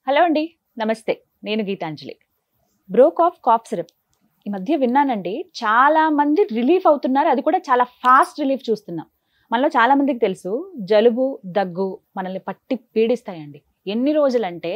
Hello అండి, నమస్తే. నేను గీతాంజలి. బ్రోకాఫ్ కాఫ్ సిరప్ ఈ మధ్య విన్నానండి. చాలా మంది రిలీఫ్ అవుతున్నారు. అది కూడా చాలా ఫాస్ట్ రిలీఫ్ చూస్తున్నాం. మనలో చాలా మందికి తెలుసు, జలుబు దగ్గు మనల్ని పట్టి పీడిస్తాయండి. ఎన్ని రోజులంటే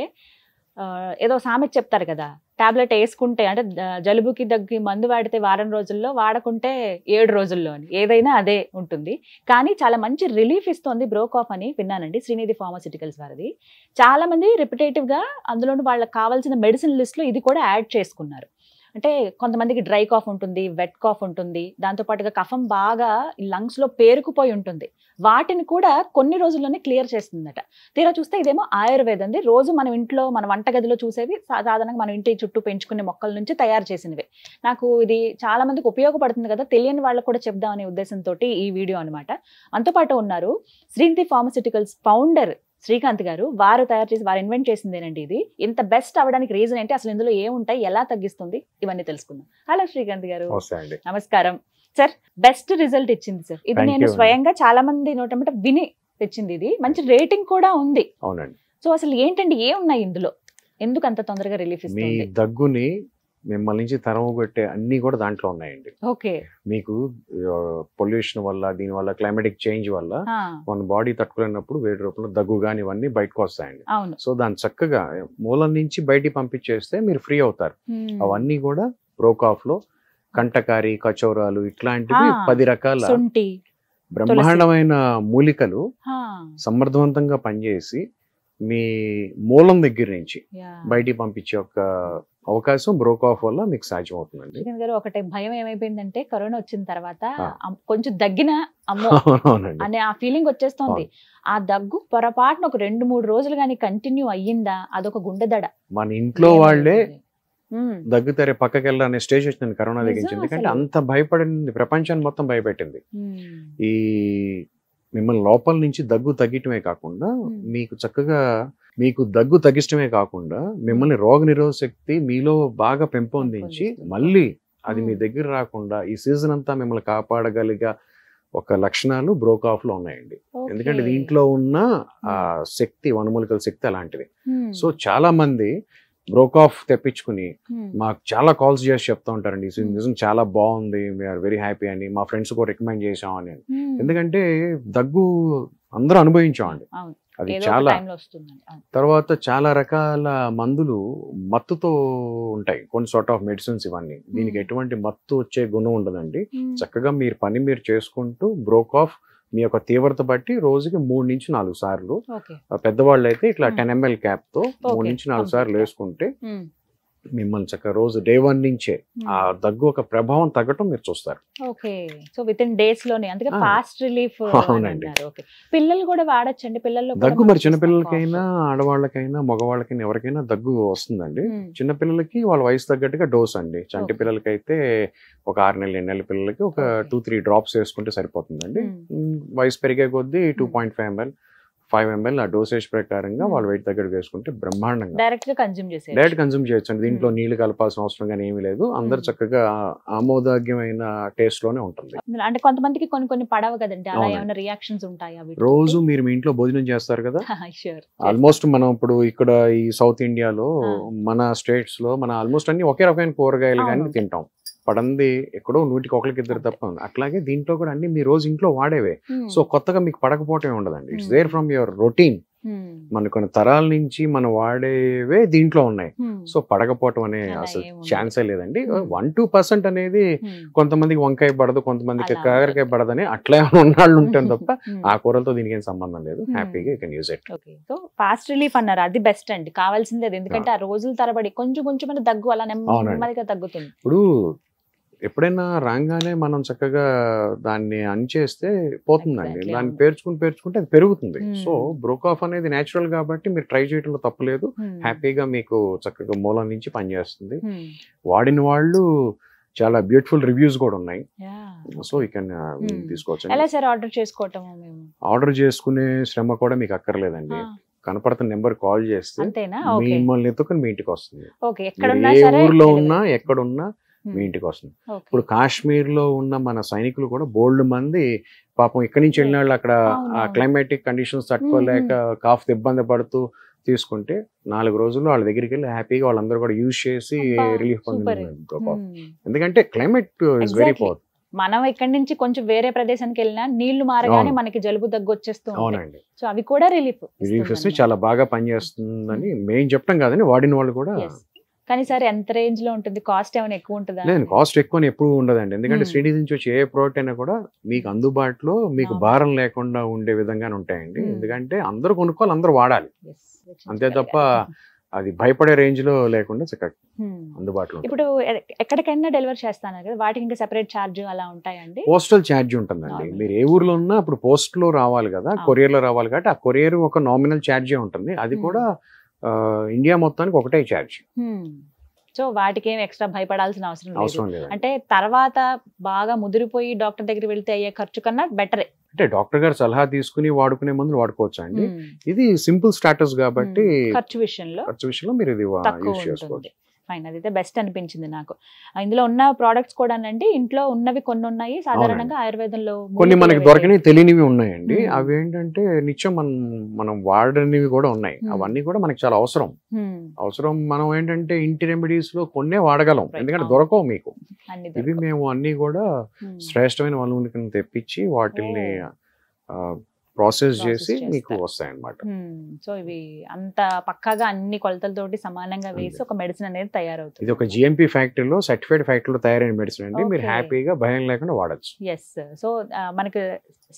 ఏదో సామెత చెప్తారు కదా, టాబ్లెట్ వేసుకుంటే అంటే జలుబుకి దగ్గు మందు వాడితే వారం రోజుల్లో, వాడకుంటే 7 రోజుల్లో అని. ఏదైనా అదే ఉంటుంది. కానీ చాలా మంచి రిలీఫ్ ఇస్తుంది బ్రోకాఫ్ అని విన్నానండి. శ్రీనిధి ఫార్మాసిటికల్స్ వారిది. చాలా మంది రిపిటేటివ్గా అందులోని వాళ్ళకి కావాల్సిన మెడిసిన్ లిస్ట్లో ఇది కూడా యాడ్ చేసుకున్నారు. అంటే కొంతమందికి డ్రై కాఫ్ ఉంటుంది, వెట్ కాఫ్ ఉంటుంది, దాంతోపాటుగా కఫం బాగా లంగ్స్లో పేరుకుపోయి ఉంటుంది. వాటిని కూడా కొన్ని రోజుల్లోనే క్లియర్ చేస్తుందట. తీరా చూస్తే ఇదేమో ఆయుర్వేదంది. రోజు మనం ఇంట్లో మన వంటగదిలో చూసేవి సాధారణంగా మన ఇంటి చుట్టూ పెంచుకునే మొక్కల నుంచి తయారు చేసినవి. నాకు ఇది చాలా మందికి ఉపయోగపడుతుంది కదా, తెలియని వాళ్ళకు కూడా చెప్దామనే ఉద్దేశంతో ఈ వీడియో అనమాట. మనతో పాటు ఉన్నారు శ్రీనిధి ఫార్మాసిటికల్స్ ఫౌండర్ శ్రీకాంత్ గారు. వారు తయారు చేసి వారు ఇన్వెంట్ చేసిందేనండి ఇది. ఇంత బెస్ట్ అవ్వడానికి రీజన్ ఏంటి, అసలు ఇందులో ఏముంటాయి, ఎలా తగ్గిస్తుంది, ఇవన్నీ తెలుసుకుందాం. హలో శ్రీకాంత్ గారు. నమస్కారం సార్. బెస్ట్ రిజల్ట్ ఇచ్చింది సార్ ఇది. నేను స్వయంగా చాలా మంది నోటమట విని తెచ్చింది. ఇది మంచి రేటింగ్ కూడా ఉంది. అవునండి. సో అసలు ఏంటండి, ఏమున్నాయి ఇందులో, ఎందుకు అంత తొందరగా రిలీఫ్ ఇస్తుంది? దగ్గుని మిమ్మల్ని నుంచి తరమగొట్టే అన్ని కూడా దాంట్లో ఉన్నాయండి. ఓకే. మీకు పొల్యూషన్ వల్ల, దీని వల్ల, క్లైమాటిక్ చేంజ్ వల్ల మన బాడీ తట్టుకోలేనప్పుడు వేడి రూపంలో దగ్గు కానీ ఇవన్నీ బయటకు వస్తాయండి. సో దాన్ని చక్కగా మూలం నుంచి బయటికి పంపించేస్తే మీరు ఫ్రీ అవుతారు. అవన్నీ కూడా బ్రోకాఫ్ లో కంటకారి, కచోరాలు ఇట్లాంటివి 10 రకాల బ్రహ్మాండమైన మూలికలు సమర్థవంతంగా పనిచేసి మీ మూలం దగ్గర నుంచి బయటికి పంపించే ఒక అవకాశం బ్రోకాఫ్ వల్ల మీకు సాధ్యం అవుతుందండి. ఒకటే భయం ఏమైపోయిందంటే, కరోనా వచ్చిన తర్వాత కొంచెం దగ్గిన అమ్మో అనే ఆ ఫీలింగ్ వచ్చేస్తుంది. ఆ దగ్గు పొరపాటున ఒక 2-3 రోజులు కానీ కంటిన్యూ అయ్యిందా, అదొక గుండెదడ. మన ఇంట్లో వాళ్ళే దగ్గుతారే పక్కకి వెళ్ళాలనే స్టేజ్ వచ్చింది కరోనా దగ్గర. ఎందుకంటే అంత భయపడింది, ప్రపంచాన్ని మొత్తం భయపెట్టింది. ఈ మిమ్మల్ని లోపల నుంచి దగ్గు తగ్గటమే కాకుండా, మీకు చక్కగా మీకు దగ్గు తగ్గించడమే కాకుండా మిమ్మల్ని రోగ నిరోధక శక్తి మీలో బాగా పెంపొందించి మళ్ళీ అది మీ దగ్గర రాకుండా ఈ సీజన్ అంతా మిమ్మల్ని కాపాడగలిగే ఒక లక్షణాలు బ్రోకాఫ్ లో ఉన్నాయండి. ఎందుకంటే దీంట్లో ఉన్న శక్తి, వనమూలికల శక్తి అలాంటిది. సో చాలా మంది బ్రోకాఫ్ తెప్పించుకుని మాకు చాలా కాల్స్ చేసి చెప్తా ఉంటారండి, నిజం చాలా బాగుంది, వీఆర్ వెరీ హ్యాపీ అని, మా ఫ్రెండ్స్ కూడా రికమెండ్ చేసాం అని. ఎందుకంటే దగ్గు అందరూ అనుభవించామండి. అది చాలా తర్వాత చాలా రకాల మందులు మత్తుతో ఉంటాయి, కొన్ని సార్ట్ ఆఫ్ మెడిసిన్స్ ఇవన్నీ. దీనికి ఎటువంటి మత్తు వచ్చే గుణం ఉండదండి. చక్కగా మీరు పని మీరు చేసుకుంటూ బ్రోకాఫ్ మీ యొక్క తీవ్రత బట్టి రోజుకి 3 నుంచి 4 సార్లు, పెద్దవాళ్ళు అయితే ఇట్లా 10 ml క్యాప్ తో 3 నుంచి 4 సార్లు వేసుకుంటే మిమ్మల్ని చక్కగా రోజు డే 1 నుంచే ఆ దగ్గు ఒక ప్రభావం తగ్గటం మీరు చూస్తారు. Okay. So with in days లోనే, అందుకే ఫాస్ట్ రిలీఫ్. అవునండి. పిల్లలు కూడా వాడచ్చండి. పిల్లల్లో దగ్గు మరి చిన్నపిల్లలకైనా, ఆడవాళ్ళకైనా, మగవాళ్ళకైనా ఎవరికైనా దగ్గు వస్తుందండి. చిన్నపిల్లలకి వాళ్ళ వయసు తగ్గట్టుగా డోస్ అండి. చంటి పిల్లలకైతే ఒక 6 నెలల 8 నెలల పిల్లలకి ఒక 2-3 డ్రాప్స్ వేసుకుంటే సరిపోతుందండి. వయసు పెరిగే కొద్దీ 2.5 ml 5 ml ఆ డోసేజ్ ప్రకారంగా వాళ్ళ వెయిట్ దగ్గర వేసుకుంటే బ్రహ్మాండంగా డైరెక్ట్ కన్జ్యూమ్ చేయొచ్చు అండి. దీంట్లో నీళ్లు కలపాల్సిన అవసరం కానీ ఏమీ లేదు. అందరు చక్కగా ఆమోదయోగ్యమైన టేస్ట్ లోనే ఉంటుంది. అంటే కొంతమందికి కొన్ని పడవ కదండి, అలా ఏమైనా రియాక్షన్స్ ఉంటాయా? రోజు మీరు మీ ఇంట్లో భోజనం చేస్తారు కదా, ఆల్మోస్ట్ మనం ఇప్పుడు ఇక్కడ ఈ సౌత్ ఇండియాలో మన స్టేట్స్ లో మన ఆల్మోస్ట్ అన్ని ఒకే రకమైన కూరగాయలు కానీ తింటాం. పడంది ఎక్కడో 100కి 1-2 తప్ప. అట్లాగే దీంట్లో కూడా అన్ని మీ రోజు ఇంట్లో వాడేవే. సో కొత్తగా మీకు పడకపోవటమే ఉండదండి. It's there from your routine. మన కొన్ని తరాల నుంచి మనం వాడేవే దీంట్లో ఉన్నాయి. సో పడకపోవటం అనే అసలు ఛాన్సే లేదండి. 1-2% అనేది కొంతమందికి వంకాయ పడదు, కొంతమందికి కాకరకాయ పడదని అట్లా ఉన్నాళ్ళు ఉంటాను తప్ప ఆ కూరలతో దీనికి ఏం సంబంధం లేదు. హ్యాపీగా you can use it. So fast relief అన్నారు, అది బెస్ట్ అండి, కావాల్సిందే. ఎందుకంటే ఆ రోజుల తరబడి కొంచెం దగ్గు అలా నెమ్మదిగా తగ్గుతుంది. ఇప్పుడు ఎప్పుడైనా రాగానే మనం చక్కగా దాన్ని అణిచేస్తే పోతుందండి. దాన్ని పేర్చుకుంటే అది పెరుగుతుంది. సో బ్రోకాఫ్ అనేది నేచురల్ కాబట్టి మీరు ట్రై చేయడంలో తప్పలేదు. హ్యాపీగా మీకు చక్కగా మూలం నుంచి పనిచేస్తుంది. వాడిన వాళ్ళు చాలా బ్యూటిఫుల్ రివ్యూస్ కూడా ఉన్నాయి. సో యూ కెన్ తీసుకోవచ్చు. ఎలా సార్ ఆర్డర్ చేసుకోవటం? ఆర్డర్ చేసుకునే శ్రమ కూడా మీకు అక్కర్లేదండి. కనపడుతున్న నెంబర్ కాల్ చేస్తే మిమ్మల్ని ఎత్తుకుని మీ ఇంటికి వస్తుంది. ఏ ఊర్లో ఉన్నా ఎక్కడున్నా మీ ఇంటికి వస్తుంది. ఇప్పుడు కాశ్మీర్ లో ఉన్న మన సైనికులు కూడా బోల్డ్ మంది పాపం ఇక్కడి నుంచి వెళ్ళిన వాళ్ళు అక్కడ ఆ క్లైమాటిక్ కండిషన్స్ తట్టుకోలేక కాఫ్ ఇబ్బంది పడుతూ తీసుకుంటే 4 రోజుల్లో వాళ్ళ దగ్గరికి వెళ్ళి హ్యాపీగా వాళ్ళందరూ కూడా యూజ్ చేసి రిలీఫ్ సూపర్. పొందిన ఎందుకంటే climate is very Exactly. Power. మనం ఇక్కడి నుంచి కొంచెం వేరే ప్రదేశానికి వెళ్ళినా నీళ్లు మారగానే అవును. మనకి జలుబు దగ్గు వచ్చేస్తూ ఉంటాయి. అవునండి, సో అవి కూడా రిలీఫ్ రిలీఫ్ ఇస్తే చాలా బాగా పనిచేస్తుందని మేము చెప్పడం కాదని వాడిన వాళ్ళు కూడా. కానీ సార్ ఎంత రేంజ్ లో ఉంటుంది, కాస్ట్ ఏమైనా ఎక్కువ ఉంటుందా? లేదు, కాస్ట్ ఎక్కువ ఎప్పుడు ఉండదండి. ఎందుకంటే Hmm. శ్రీనిధి నుంచి వచ్చే ఏ ప్రోడక్ట్ అయినా కూడా మీకు అందుబాటులో మీకు అవును. భారం లేకుండా ఉండే విధంగానే ఉంటాయండి. Hmm. ఎందుకంటే అందరూ కొనుక్కోవాలి, అందరూ వాడాలి, Yes, అంతే తప్ప అది భయపడే రేంజ్ లో లేకుండా చక్కగా Hmm. అందుబాటులో ఉంటుంది. ఇప్పుడు ఎక్కడికైనా డెలివరీ చేస్తాను కదా, వాటికి ఇంకా సెపరేట్ ఛార్జ్ అలా ఉంటాయండి? పోస్టల్ ఛార్జ్ ఉంటుందండి. Normal. మీరు ఏ ఊర్లో ఉన్నా అప్పుడు పోస్ట్ లో రావాలి కదా, అవును. కొరియర్ లో రావాలి కాబట్టి ఆ కొరియర్ ఒక నామినల్ ఛార్జే ఉంటుంది. అది Hmm. కూడా ఇండియా మొత్తానికి ఒకటే ఛార్జ్, సో వాటికి ఏం ఎక్స్ట్రా భయపడాల్సిన అవసరం లేదు. అవసరం లేదు. అంటే తర్వాత బాగా ముదిరిపోయి డాక్టర్ దగ్గర వెళ్తే అయ్యే ఖర్చు కన్నా బెటరే. అంటే డాక్టర్ గారు సలహా తీసుకుని వాడుకునే మందులు వాడుకోవచ్చు అండి. ఇది సింపుల్ స్టాటస్ కాబట్టి ఖర్చు విషయంలో ఖర్చు విషయంలో మీరు ఇది తక్కువ యూజ్ ఉంటుంది. చేసుకోవచ్చు. ఫైన్, అదైతే బెస్ట్ అనిపించింది నాకు. ఇందులో ఉన్న ప్రోడక్ట్స్ కూడా అండి, ఇంట్లో ఉన్నవి కొన్ని ఉన్నాయి సాధారణంగా ఆయుర్వేదంలో కొన్ని మనకి దొరకని తెలియనివి ఉన్నాయండి. Hmm. అవి ఏంటంటే నిత్యం మనం వాడనివి కూడా ఉన్నాయి. Hmm. అవన్నీ కూడా మనకి చాలా అవసరం. మనం ఏంటంటే ఇంటి రెమెడీస్ లో కొన్నే వాడగలం, Right. ఎందుకంటే అవును. దొరకవు మీకు. అన్ని ఇవి మేము అన్ని కూడా శ్రేష్టమైన వనరుల కింద తెప్పించి వాటిల్ని ప్రాసెస్ చేసి మీకు వస్తాయి అన్నమాట. సో ఇవి అంత పక్కాగా అన్ని కొలతలతోటి సమానంగా వేసి ఒక మెడిసిన్ అనేది తయారవుతుంది. ఇది ఒక జిఎంపి ఫ్యాక్టరీలో సర్టిఫైడ్ ఫ్యాక్టరీలో తయారైన మెడిసిన్ అండి. మీరు Okay. హ్యాపీగా భయం లేకుండా వాడచ్చు. ఎస్, సో మనకి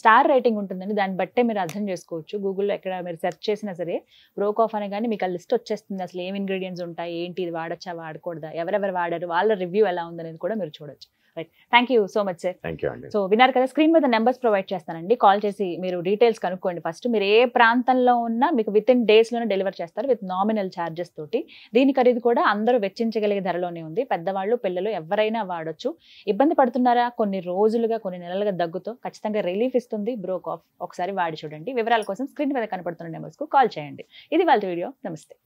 స్టార్ రేటింగ్ ఉంటుందండి, దాన్ని బట్టే మీరు అర్థం చేసుకోవచ్చు. గూగుల్లో ఎక్కడ మీరు సెర్చ్ చేసినా సరే బ్రోకాఫ్ అని కానీ మీకు ఆ లిస్ట్ వచ్చేస్తుంది. అసలు ఏం ఇంగ్రీడియంట్స్ ఉంటాయి, ఏంటి, ఇది వాడచ్చా వాడకూడదా, ఎవరెవరు వాడారు, వాళ్ళ రివ్యూ ఎలా ఉందనేది కూడా మీరు చూడొచ్చు. Right, thank you so much sir. Thank you అండి. సో విన్నారు కదా, స్క్రీన్ మీద నెంబర్స్ ప్రొవైడ్ చేస్తానండి, కాల్ చేసి మీరు డీటెయిల్స్ కనుక్కోండి. ఫస్ట్ మీరు ఏ ప్రాంతంలో ఉన్నా మీకు విత్ ఇన్ డేస్ లోనే డెలివర్ చేస్తారు విత్ నామినల్ ఛార్జెస్ తోటి. దీని ఖరీదు కూడా అందరూ వెచ్చించగలిగే ధరలోనే ఉంది. పెద్దవాళ్ళు పిల్లలు ఎవరైనా వాడొచ్చు. ఇబ్బంది పడుతున్నారా కొన్ని రోజులుగా కొన్ని నెలలుగా దగ్గుతో, ఖచ్చితంగా రిలీఫ్ ఇస్తుంది బ్రోకాఫ్. ఒకసారి వాడి చూడండి. వివరాల కోసం స్క్రీన్ మీద కనపడుతున్న నెంబర్స్ కు కాల్ చేయండి. ఇది వాళ్ళ వీడియో. నమస్తే.